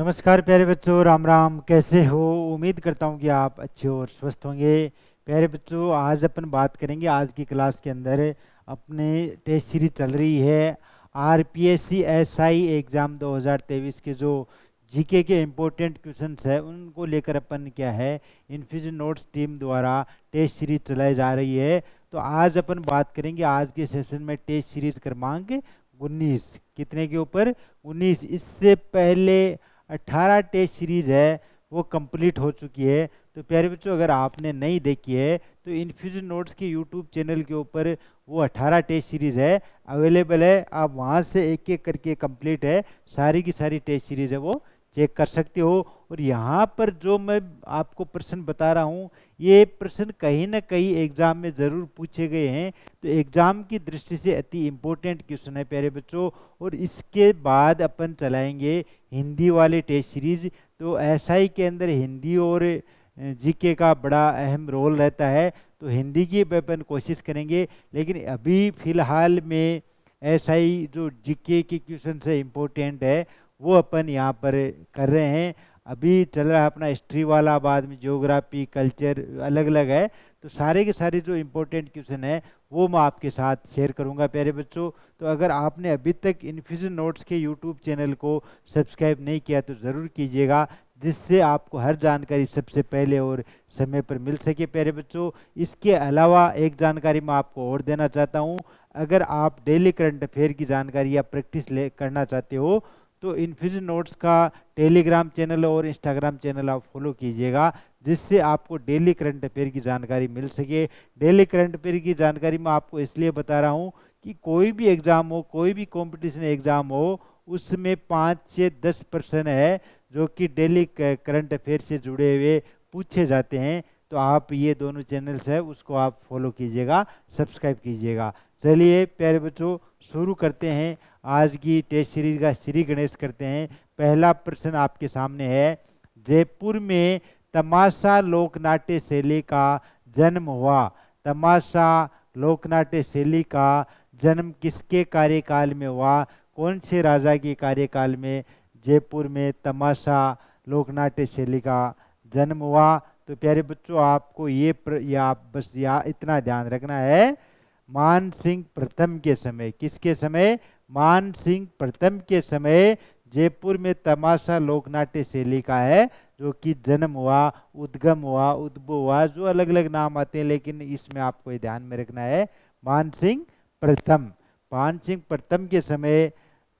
नमस्कार प्यारे बच्चों, राम राम। कैसे हो? उम्मीद करता हूँ कि आप अच्छे और स्वस्थ होंगे। प्यारे बच्चों, आज अपन बात करेंगे आज की क्लास के अंदर अपने टेस्ट सीरीज चल रही है आरपीएससी एसआई एग्ज़ाम 2023 के जो जीके के इम्पोर्टेंट क्वेश्चंस है उनको लेकर अपन क्या है इन्फ्यूजन नोट्स टीम द्वारा टेस्ट सीरीज चलाई जा रही है। तो आज अपन बात करेंगे आज के सेशन में टेस्ट सीरीज क्रमांक 19। कितने के ऊपर? 19। इससे पहले 18 टेस्ट सीरीज है वो कंप्लीट हो चुकी है। तो प्यारे बच्चों, अगर आपने नहीं देखी है तो इन्फ्यूजन नोट्स के यूट्यूब चैनल के ऊपर वो 18 टेस्ट सीरीज है अवेलेबल है। आप वहाँ से एक एक करके कंप्लीट है सारी की सारी टेस्ट सीरीज है वो चेक कर सकते हो। और यहाँ पर जो मैं आपको प्रश्न बता रहा हूँ ये प्रश्न कहीं ना कहीं एग्जाम में ज़रूर पूछे गए हैं। तो एग्जाम की दृष्टि से अति इम्पोर्टेंट क्वेश्चन है प्यारे बच्चों। और इसके बाद अपन चलाएंगे हिंदी वाले टेस्ट सीरीज। तो एसआई के अंदर हिंदी और जीके का बड़ा अहम रोल रहता है। तो हिंदी की भी अपन कोशिश करेंगे, लेकिन अभी फिलहाल में एसआई जो जीके के क्वेश्चन से इम्पोर्टेंट है वो अपन यहाँ पर कर रहे हैं। अभी चल रहा है अपना हिस्ट्री वाला, बाद में ज्योग्राफी, कल्चर अलग अलग है। तो सारे के सारे जो इम्पोर्टेंट क्वेश्चन है वो मैं आपके साथ शेयर करूंगा प्यारे बच्चों। तो अगर आपने अभी तक इन्फ्यूजन नोट्स के यूट्यूब चैनल को सब्सक्राइब नहीं किया तो ज़रूर कीजिएगा, जिससे आपको हर जानकारी सबसे पहले और समय पर मिल सके प्यारे बच्चों। इसके अलावा एक जानकारी मैं आपको और देना चाहता हूँ। अगर आप डेली करंट अफेयर की जानकारी या प्रैक्टिस करना चाहते हो तो इन्फ्यूजन नोट्स का टेलीग्राम चैनल और इंस्टाग्राम चैनल आप फॉलो कीजिएगा, जिससे आपको डेली करंट अफेयर की जानकारी मिल सके। डेली करंट अफेयर की जानकारी मैं आपको इसलिए बता रहा हूँ कि कोई भी एग्ज़ाम हो, कोई भी कंपटीशन एग्ज़ाम हो, उसमें 5 से 10 प्रश्न है जो कि डेली करंट अफेयर से जुड़े हुए पूछे जाते हैं। तो आप ये दोनों चैनल्स है उसको आप फॉलो कीजिएगा, सब्सक्राइब कीजिएगा। चलिए प्यारे बच्चों, शुरू करते हैं आज की टेस्ट सीरीज का श्री गणेश करते हैं। पहला प्रश्न आपके सामने है, जयपुर में तमाशा लोकनाट्य शैली का जन्म हुआ। तमाशा लोकनाट्य शैली का जन्म किसके कार्यकाल में हुआ? कौन से राजा के कार्यकाल में जयपुर में तमाशा लोकनाट्य शैली का जन्म हुआ? तो प्यारे बच्चों, आपको या आप बस इतना ध्यान रखना है, मान सिंह प्रथम के समय। किसके समय? मान सिंह प्रथम के समय जयपुर में तमाशा लोकनाट्य शैली का है जो कि जन्म हुआ, उद्गम हुआ, उद्भव हुआ, जो अलग अलग नाम आते हैं, लेकिन इसमें आपको ध्यान में रखना है मान सिंह प्रथम। मान सिंह प्रथम के समय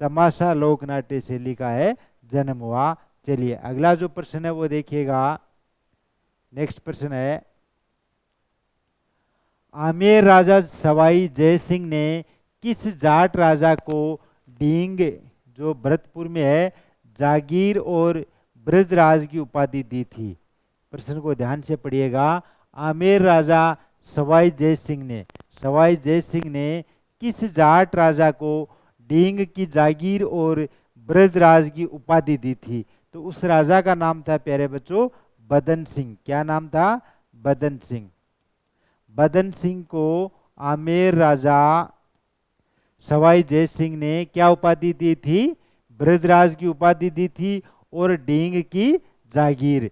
तमाशा लोकनाट्य शैली का है जन्म हुआ। चलिए अगला जो प्रश्न है वो देखिएगा। नेक्स्ट प्रश्न है, आमेर राजा सवाई जय सिंह ने किस जाट राजा को डींग, जो भरतपुर में है, जागीर और ब्रजराज की उपाधि दी थी? प्रश्न को ध्यान से पढ़िएगा। आमेर राजा सवाई जय सिंह ने किस जाट राजा को डींग की जागीर और ब्रजराज की उपाधि दी थी? तो उस राजा का नाम था प्यारे बच्चों बदन सिंह। क्या नाम था? बदन सिंह। बदन सिंह को आमेर राजा सवाई जय सिंह ने क्या उपाधि दी थी? ब्रजराज की उपाधि दी थी और डींग की जागीर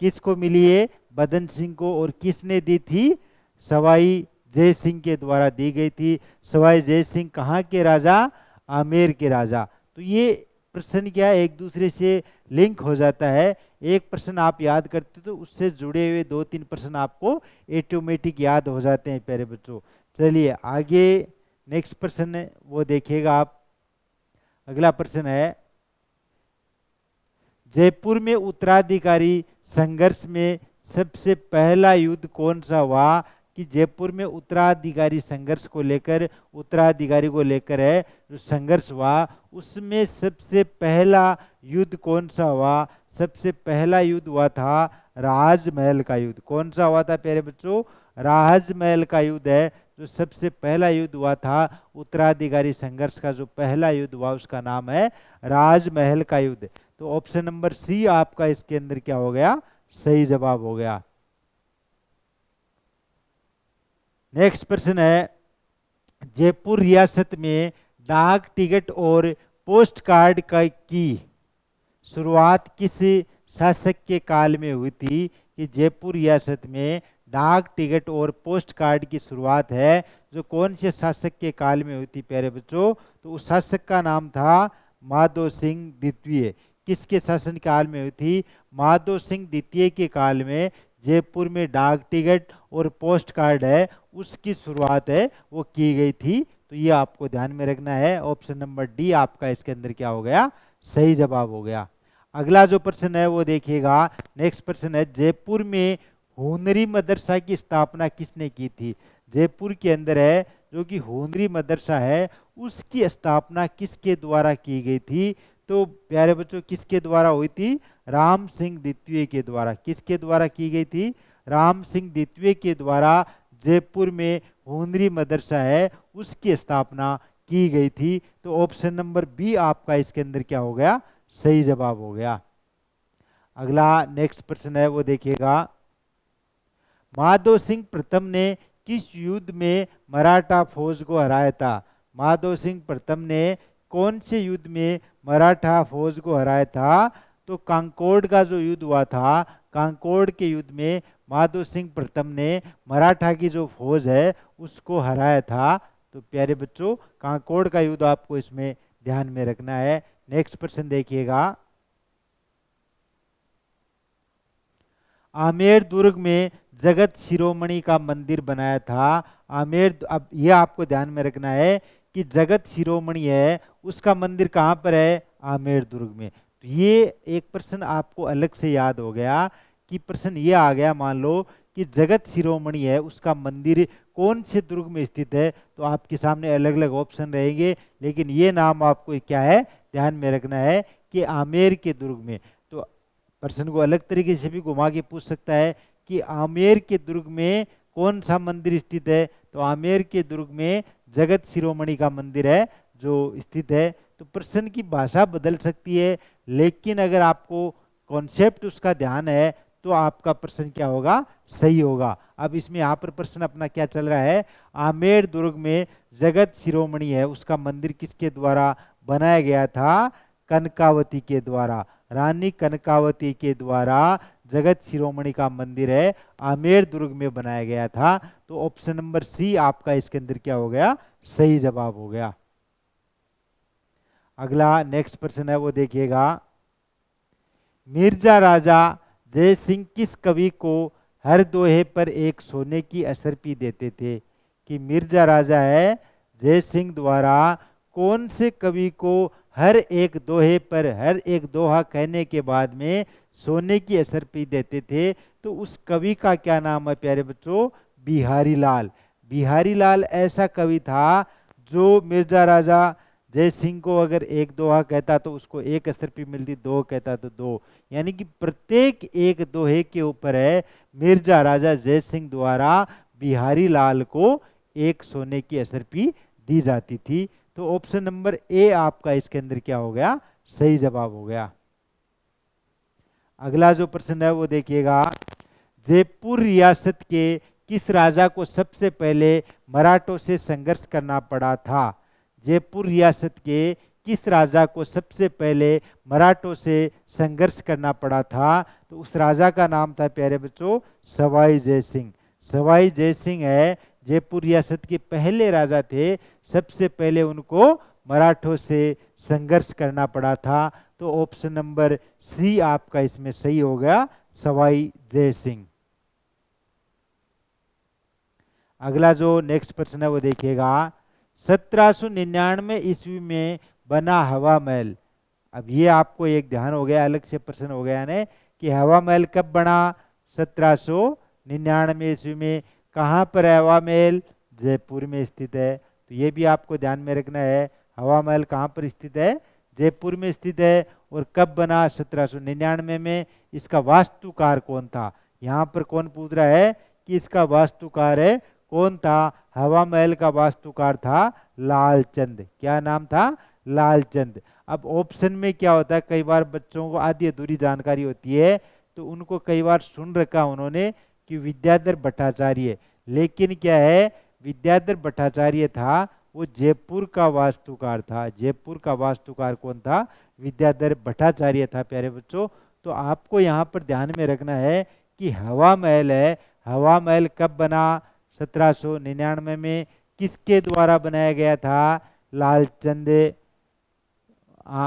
किसको मिली है? बदन सिंह को। और किसने दी थी? सवाई जय सिंह के द्वारा दी गई थी। सवाई जय सिंह कहाँ के राजा? आमेर के राजा। तो ये प्रश्न क्या एक दूसरे से लिंक हो जाता है। एक प्रश्न आप याद करते तो उससे जुड़े हुए 2-3 प्रश्न आपको ऑटोमेटिक याद हो जाते हैं प्यारे बच्चों। चलिए आगे नेक्स्ट प्रश्न है वो देखिएगा आप। अगला प्रश्न है, जयपुर में उत्तराधिकारी संघर्ष में सबसे पहला युद्ध कौन सा हुआ? कि जयपुर में उत्तराधिकारी संघर्ष को लेकर, उत्तराधिकारी को लेकर है जो संघर्ष हुआ, उसमें सबसे पहला युद्ध कौन सा हुआ? सबसे पहला युद्ध हुआ था राजमहल का युद्ध। कौन सा हुआ था प्यारे बच्चों? राजमहल का युद्ध है जो सबसे पहला युद्ध हुआ था। उत्तराधिकारी संघर्ष का जो पहला युद्ध हुआ उसका नाम है राजमहल का युद्ध। तो ऑप्शन नंबर सी आपका इसके अंदर क्या हो गया? सही जवाब हो गया। नेक्स्ट प्रश्न है, जयपुर रियासत में डाक टिकट और पोस्ट कार्ड की शुरुआत किस शासक के काल में हुई थी कि जयपुर रियासत में डाक टिकट और पोस्ट कार्ड की शुरुआत है, जो कौन से शासक के काल में हुई थी प्यारे बच्चों? तो उस शासक का नाम था माधो सिंह द्वितीय। किसके शासन काल में हुई थी? माधो सिंह द्वितीय के काल में जयपुर में डाक टिकट और पोस्ट कार्ड है उसकी शुरुआत है वो की गई थी। तो ये आपको ध्यान में रखना है। ऑप्शन नंबर डी आपका इसके अंदर क्या हो गया? सही जवाब हो गया। अगला जो प्रश्न है वो देखिएगा। नेक्स्ट प्रश्न है, जयपुर में हुनरी मदरसा की स्थापना किसने की थी? जयपुर के अंदर है जो कि हुनरी मदरसा है उसकी स्थापना किसके द्वारा की गई थी? तो प्यारे बच्चों किसके द्वारा हुई थी? राम सिंह द्वितीय के द्वारा। किसके द्वारा की गई थी? राम सिंह द्वितीय के द्वारा जयपुर में हुनरी मदरसा है उसकी स्थापना की गई थी। तो ऑप्शन नंबर बी आपका इसके अंदर क्या हो गया? सही जवाब हो गया। अगला नेक्स्ट प्रश्न है वो देखिएगा। माधो सिंह प्रथम ने किस युद्ध में मराठा फौज को हराया था? माधो सिंह प्रथम ने कौन से युद्ध में मराठा फौज को हराया था? तो कांकोड़ का जो युद्ध हुआ था, कांकोड़ के युद्ध में माधो सिंह प्रथम ने मराठा की जो फौज है उसको हराया था। तो प्यारे बच्चों कांकोड़ का युद्ध आपको इसमें ध्यान में रखना है। नेक्स्ट प्रश्न देखिएगा। आमेर दुर्ग में जगत शिरोमणि का मंदिर बनाया था। आमेर, अब ये आपको ध्यान में रखना है कि जगत शिरोमणि है उसका मंदिर कहाँ पर है? आमेर दुर्ग में। तो ये एक प्रश्न आपको अलग से याद हो गया कि प्रश्न ये आ गया, मान लो कि जगत शिरोमणि है उसका मंदिर कौन से दुर्ग में स्थित है? तो आपके सामने अलग अलग ऑप्शन रहेंगे, लेकिन ये नाम आपको क्या है ध्यान में रखना है कि आमेर के दुर्ग में। तो प्रश्न को अलग तरीके से भी घुमा के पूछ सकता है कि आमेर के दुर्ग में कौन सा मंदिर स्थित है? तो आमेर के दुर्ग में जगत शिरोमणि का मंदिर है जो स्थित है। तो प्रश्न की भाषा बदल सकती है, लेकिन अगर आपको कॉन्सेप्ट उसका ध्यान है तो आपका प्रश्न क्या होगा? सही होगा। अब इसमें यहाँ पर प्रश्न अपना क्या चल रहा है? आमेर दुर्ग में जगत शिरोमणि है उसका मंदिर किसके द्वारा बनाया गया था? कनकावती के द्वारा। रानी कनकावती के द्वारा जगत शिरोमणि का मंदिर है आमेर दुर्ग में बनाया गया था। तो ऑप्शन नंबर सी आपका इसके अंदर क्या हो गया? सही जवाब हो गया। अगला नेक्स्ट प्रश्न है वो देखिएगा। मिर्जा राजा जय सिंह किस कवि को हर दोहे पर एक सोने की असरपी देते थे? कि मिर्जा राजा है जय सिंह द्वारा कौन से कवि को हर एक दोहे पर, हर एक दोहा कहने के बाद में सोने की असरपी देते थे? तो उस कवि का क्या नाम है प्यारे बच्चों? बिहारी लाल। बिहारी लाल ऐसा कवि था जो मिर्जा राजा जय सिंह को अगर एक दोहा कहता तो उसको एक असरपी मिलती, दो कहता तो दो, यानी कि प्रत्येक एक दोहे के ऊपर है मिर्जा राजा जय सिंह द्वारा बिहारी लाल को एक सोने की असरपी दी जाती थी। तो ऑप्शन नंबर ए आपका इसके अंदर क्या हो गया? सही जवाब हो गया। अगला जो प्रश्न है वो देखिएगा। जयपुर रियासत के किस राजा को सबसे पहले मराठों से संघर्ष करना पड़ा था? जयपुर रियासत के किस राजा को सबसे पहले मराठों से संघर्ष करना पड़ा था? तो उस राजा का नाम था प्यारे बच्चों सवाई जय सिंह। सवाई जय सिंह है जयपुर रियासत के पहले राजा थे, सबसे पहले उनको मराठों से संघर्ष करना पड़ा था। तो ऑप्शन नंबर सी आपका इसमें सही हो गया, सवाई जय सिंह। अगला जो नेक्स्ट प्रश्न है वो देखिएगा। 1799 ईस्वी में बना हवा महल। अब ये आपको एक ध्यान हो गया, अलग से प्रश्न हो गया है कि हवा महल कब बना? 1799 ईस्वी में। कहाँ पर है हवा महल? जयपुर में स्थित है। तो ये भी आपको ध्यान में रखना है, हवा महल कहाँ पर स्थित है? जयपुर में स्थित है। और कब बना? 1799 में। इसका वास्तुकार कौन था? यहाँ पर कौन पूछ रहा है कि इसका वास्तुकार है कौन था? हवा महल का वास्तुकार था लालचंद। क्या नाम था? लालचंद। अब ऑप्शन में क्या होता है, कई बार बच्चों को आधी अधूरी जानकारी होती है तो उनको कई बार सुन रखा उन्होंने कि विद्याधर भट्टाचार्य, लेकिन क्या है विद्याधर भट्टाचार्य था वो जयपुर का वास्तुकार था। जयपुर का वास्तुकार कौन था? विद्याधर भट्टाचार्य था प्यारे बच्चों। तो आपको यहाँ पर ध्यान में रखना है कि हवा महल है, हवा महल कब बना? 1799 में। किसके द्वारा बनाया गया था? लालचंद,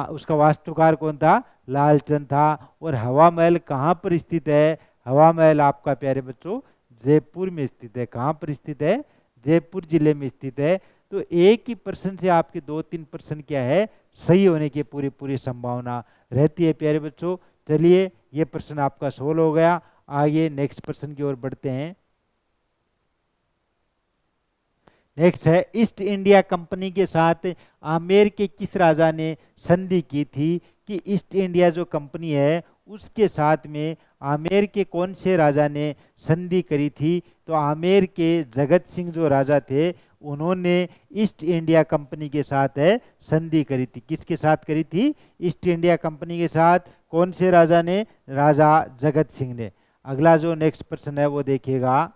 उसका वास्तुकार कौन था? लालचंद था। और हवा महल कहाँ पर स्थित है? हवा महल आपका प्यारे बच्चों जयपुर में स्थित है। कहाँ पर स्थित है? जयपुर जिले में स्थित है। तो एक ही प्रश्न से आपके 2-3% क्या है, सही होने की पूरी पूरी संभावना रहती है प्यारे बच्चों। चलिए ये प्रश्न आपका सोल्व हो गया। आगे नेक्स्ट प्रश्न की ओर बढ़ते हैं। नेक्स्ट है, ईस्ट इंडिया कंपनी के साथ आमेर के किस राजा ने संधि की थी? कि ईस्ट इंडिया जो कंपनी है उसके साथ में आमेर के कौन से राजा ने संधि करी थी? तो आमेर के जगत सिंह जो राजा थे उन्होंने ईस्ट इंडिया कंपनी के साथ है संधि करी थी। किसके साथ करी थी? ईस्ट इंडिया कंपनी के साथ। कौन से राजा ने? राजा जगत सिंह ने। अगला जो नेक्स्ट प्रश्न है वो देखिएगा।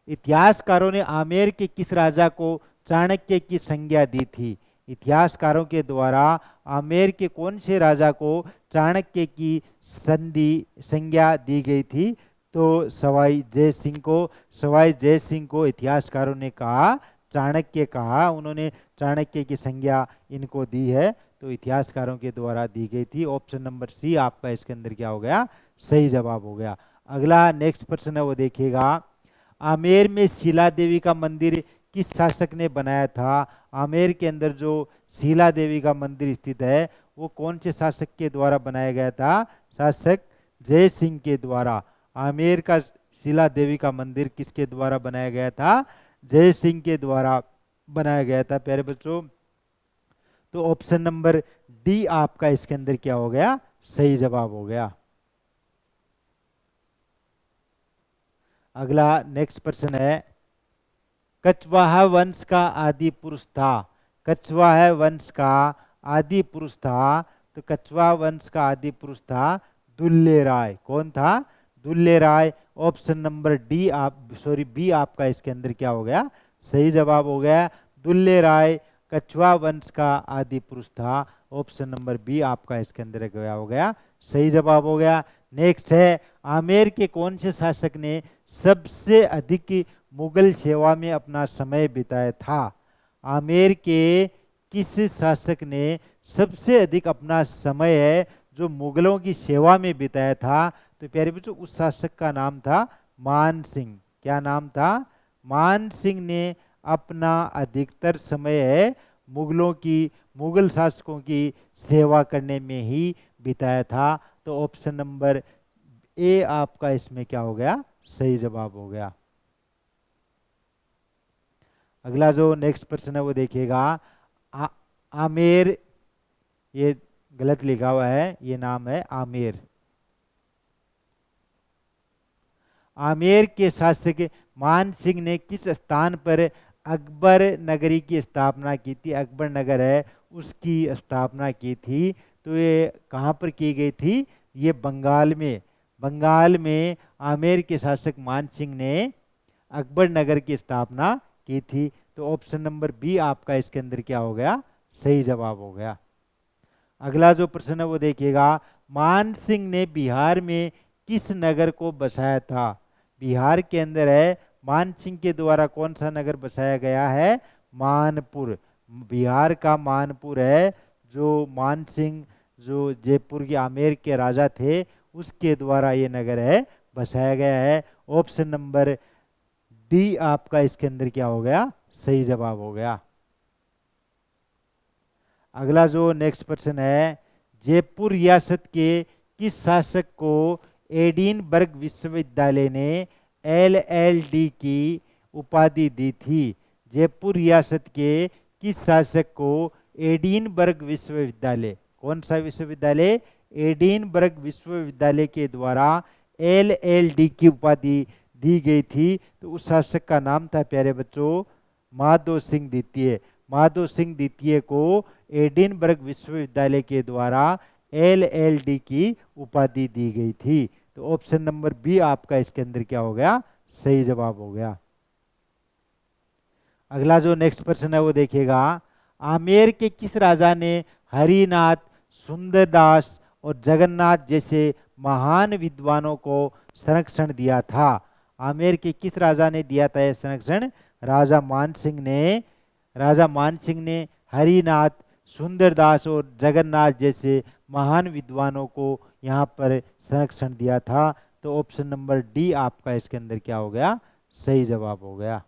इतिहासकारों ने आमेर के किस राजा को चाणक्य की संज्ञा दी थी? इतिहासकारों के द्वारा आमेर के कौन से राजा को चाणक्य की संज्ञा दी गई थी? तो सवाई जय सिंह को। सवाई जय सिंह को इतिहासकारों ने कहा चाणक्य कहा, उन्होंने चाणक्य की संज्ञा इनको दी है। तो इतिहासकारों के द्वारा दी गई थी। ऑप्शन नंबर सी आपका इसके अंदर क्या हो गया? सही जवाब हो गया। अगला नेक्स्ट प्रश्न है वो देखिएगा। आमेर में शीला देवी का मंदिर किस शासक ने बनाया था? आमेर के अंदर जो शीला देवी का मंदिर स्थित है वो कौन से शासक के द्वारा बनाया गया था? शासक जय सिंह के द्वारा। आमेर का शीला देवी का मंदिर किसके द्वारा बनाया गया था? जय सिंह के द्वारा बनाया गया था प्यारे बच्चों। तो ऑप्शन नंबर डी आपका इसके अंदर क्या हो गया? सही जवाब हो गया। अगला नेक्स्ट प्रश्न है, कछवाहा वंश का आदि पुरुष था? कछवाहा वंश का आदि पुरुष था। तो कछवाहा वंश का आदि पुरुष था दुल्ले राय। कौन था? दुल्ले राय। ऑप्शन नंबर डी बी आपका इसके अंदर क्या हो गया? सही जवाब हो गया। दुल्ले राय कछवाहा वंश का आदि पुरुष था। ऑप्शन नंबर बी आपका इसके अंदर क्या हो गया? सही जवाब हो गया। नेक्स्ट है, आमेर के कौन से शासक ने सबसे अधिक मुगल सेवा में अपना समय बिताया था? आमेर के किस शासक ने सबसे अधिक अपना समय है जो मुगलों की सेवा में बिताया था? तो प्यारे बच्चों उस शासक का नाम था मान सिंह। क्या नाम था? मान सिंह ने अपना अधिकतर समय है मुगल शासकों की सेवा करने में ही बिताया था। तो ऑप्शन नंबर ए आपका इसमें क्या हो गया? सही जवाब हो गया। अगला जो नेक्स्ट प्रश्न है वो देखिएगा। आमेर, ये गलत लिखा हुआ है, ये नाम है आमेर। आमेर के शासक मान सिंह ने किस स्थान पर अकबर नगरी की स्थापना की थी? अकबर नगर है उसकी स्थापना की थी। तो ये कहाँ पर की गई थी? ये बंगाल में। बंगाल में आमेर के शासक मान सिंह ने अकबर नगर की स्थापना की थी। तो ऑप्शन नंबर बी आपका इसके अंदर क्या हो गया? सही जवाब हो गया। अगला जो प्रश्न है वो देखिएगा। मान सिंह ने बिहार में किस नगर को बसाया था? बिहार के अंदर है मान सिंह के द्वारा कौन सा नगर बसाया गया है? मानपुर। बिहार का मानपुर है जो मान सिंह, जो जयपुर के आमेर के राजा थे, उसके द्वारा ये नगर है बसाया गया है। ऑप्शन नंबर डी आपका इसके अंदर क्या हो गया? सही जवाब हो गया। अगला जो नेक्स्ट प्रश्न है, जयपुर रियासत के किस शासक को एडिनबर्ग विश्वविद्यालय ने LLD की उपाधि दी थी? जयपुर रियासत के किस शासक को एडिनबर्ग विश्वविद्यालय, कौन सा विश्वविद्यालय? एडिनबर्ग विश्वविद्यालय के द्वारा LLD की उपाधि दी गई थी। तो उस शासक का नाम था प्यारे बच्चों माधो सिंह द्वितीय। माधो सिंह द्वितीय को एडिनबर्ग विश्वविद्यालय के द्वारा LLD की उपाधि दी गई थी। तो ऑप्शन नंबर बी आपका इसके अंदर क्या हो गया? सही जवाब हो गया। अगला जो नेक्स्ट प्रश्न है वो देखिएगा, आमेर के किस राजा ने हरिनाथ, सुंदरदास और जगन्नाथ जैसे महान विद्वानों को संरक्षण दिया था? आमेर के किस राजा ने दिया था यह संरक्षण? राजा मानसिंह ने। राजा मानसिंह ने हरिनाथ, सुंदरदास और जगन्नाथ जैसे महान विद्वानों को यहाँ पर संरक्षण दिया था। तो ऑप्शन नंबर डी आपका इसके अंदर क्या हो गया? सही जवाब हो गया।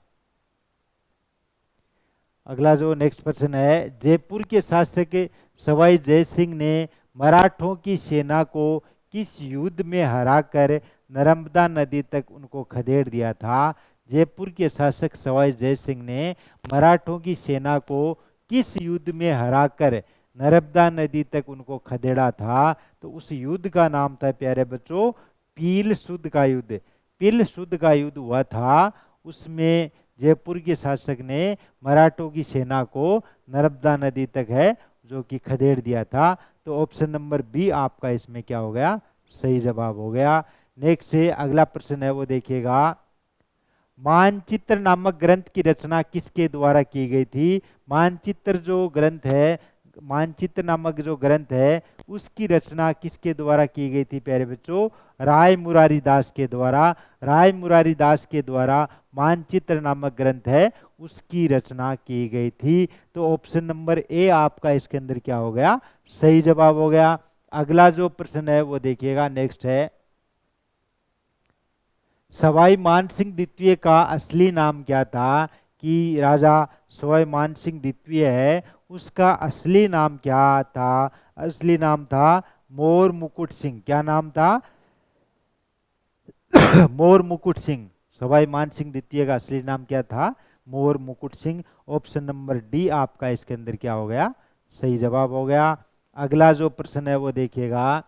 अगला जो नेक्स्ट प्रश्न है, जयपुर के शासक सवाई जय सिंह ने मराठों की सेना को किस युद्ध में हराकर नर्मदा नदी तक उनको खदेड़ दिया था? जयपुर के शासक सवाई जय सिंह ने मराठों की सेना को किस युद्ध में हराकर नर्मदा नदी तक उनको खदेड़ा था? तो उस युद्ध का नाम था प्यारे बच्चों पील सुद का युद्ध। पील सुद का युद्ध हुआ था, उसमें जयपुर के शासक ने मराठों की सेना को नर्मदा नदी तक है जो कि खदेड़ दिया था। तो ऑप्शन नंबर बी आपका इसमें क्या हो गया? सही जवाब हो गया। नेक्स्ट से अगला प्रश्न है वो देखिएगा, मानचित्र नामक ग्रंथ की रचना किसके द्वारा की गई थी? मानचित्र जो ग्रंथ है, मानचित्र नामक जो ग्रंथ है उसकी रचना किसके द्वारा की गई थी प्यारे बच्चों? राय मुरारी दास के द्वारा। राय मुरारी दास के द्वारा मानचित्र नामक ग्रंथ है उसकी रचना की गई थी। तो ऑप्शन नंबर ए आपका इसके अंदर क्या हो गया? सही जवाब हो गया। अगला जो प्रश्न है वो देखिएगा, नेक्स्ट है, सवाई मानसिंह द्वितीय का असली नाम क्या था? कि राजा सवाई मानसिंह द्वितीय है उसका असली नाम क्या था? असली नाम था मोर मुकुट सिंह। क्या नाम था? मोर मुकुट सिंह। सवाई मानसिंह द्वितीय का असली नाम क्या था? मोर मुकुट सिंह। ऑप्शन नंबर डी आपका इसके अंदर क्या हो गया? सही जवाब हो गया। अगला जो प्रश्न है वो देखिएगा,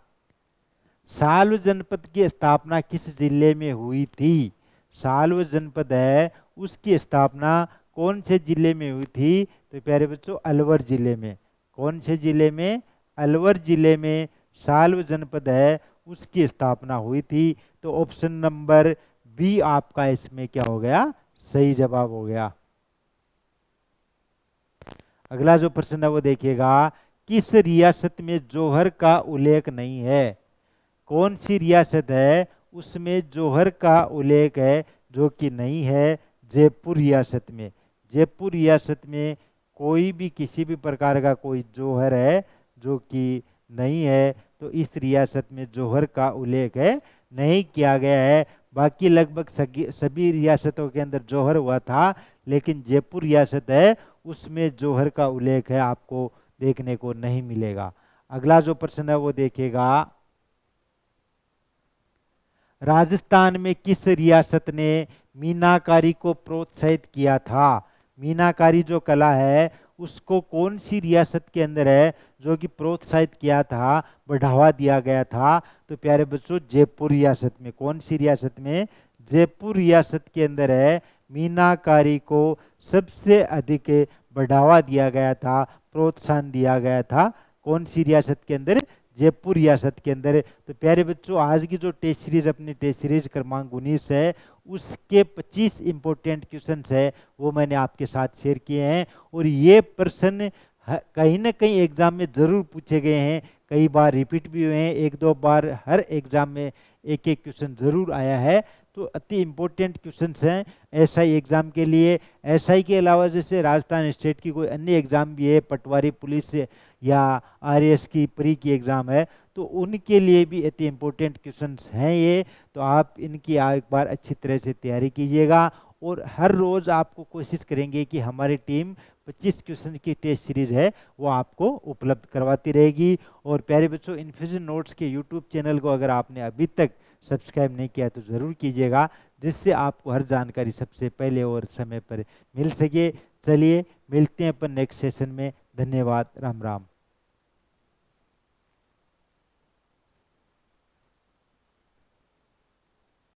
साल्व जनपद की स्थापना किस जिले में हुई थी? साल्व जनपद है उसकी स्थापना कौन से जिले में हुई थी? तो प्यारे बच्चों अलवर जिले में। कौन से जिले में? अलवर जिले में साल्व जनपद है उसकी स्थापना हुई थी। तो ऑप्शन नंबर बी आपका इसमें क्या हो गया? सही जवाब हो गया। अगला जो प्रश्न है वो देखिएगा, किस रियासत में जौहर का उल्लेख नहीं है? कौन सी रियासत है उसमें जौहर का उल्लेख है जो कि नहीं है? जयपुर रियासत में। जयपुर रियासत में कोई भी किसी भी प्रकार का कोई जौहर है जो कि नहीं है। तो इस रियासत में जौहर का उल्लेख है नहीं किया गया है। बाकी लगभग सभी रियासतों के अंदर जौहर हुआ था, लेकिन जयपुर रियासत है उसमें जौहर का उल्लेख है आपको देखने को नहीं मिलेगा। अगला जो प्रश्न है वो देखिएगा, राजस्थान में किस रियासत ने मीनाकारी को प्रोत्साहित किया था? मीनाकारी जो कला है उसको कौन सी रियासत के अंदर है जो कि प्रोत्साहित किया था, बढ़ावा दिया गया था? तो प्यारे बच्चों जयपुर रियासत में। कौन सी रियासत में? जयपुर रियासत के अंदर है मीनाकारी को सबसे अधिक बढ़ावा दिया गया था, प्रोत्साहन दिया गया था। कौन सी रियासत के अंदर? जयपुर रियासत के अंदर। तो प्यारे बच्चों आज की जो टेस्ट सीरीज अपनी टेस्ट सीरीज क्रमांक 19 है उसके 25 इंपॉर्टेंट क्वेश्चंस है वो मैंने आपके साथ शेयर किए हैं। और ये प्रश्न कहीं ना कहीं एग्जाम में जरूर पूछे गए हैं, कई बार रिपीट भी हुए हैं, एक दो बार हर एग्जाम में एक एक क्वेश्चन जरूर आया है। तो अति इम्पोर्टेंट क्वेश्चंस हैं एसआई एग्जाम के लिए। एसआई के अलावा जैसे राजस्थान स्टेट की कोई अन्य एग्जाम भी है, पटवारी पुलिस या आरएएस की प्री की एग्जाम है, तो उनके लिए भी अति इम्पोर्टेंट क्वेश्चंस हैं ये। तो आप इनकी एक बार अच्छी तरह से तैयारी कीजिएगा और हर रोज आपको कोशिश करेंगे कि हमारी टीम 25 क्वेश्चन की टेस्ट सीरीज है वो आपको उपलब्ध करवाती रहेगी। और प्यारे बच्चों इन्फ्यूजन नोट्स के यूट्यूब चैनल को अगर आपने अभी तक सब्सक्राइब नहीं किया तो ज़रूर कीजिएगा, जिससे आपको हर जानकारी सबसे पहले और समय पर मिल सके। चलिए मिलते हैं अपन नेक्स्ट सेशन में। धन्यवाद। राम राम।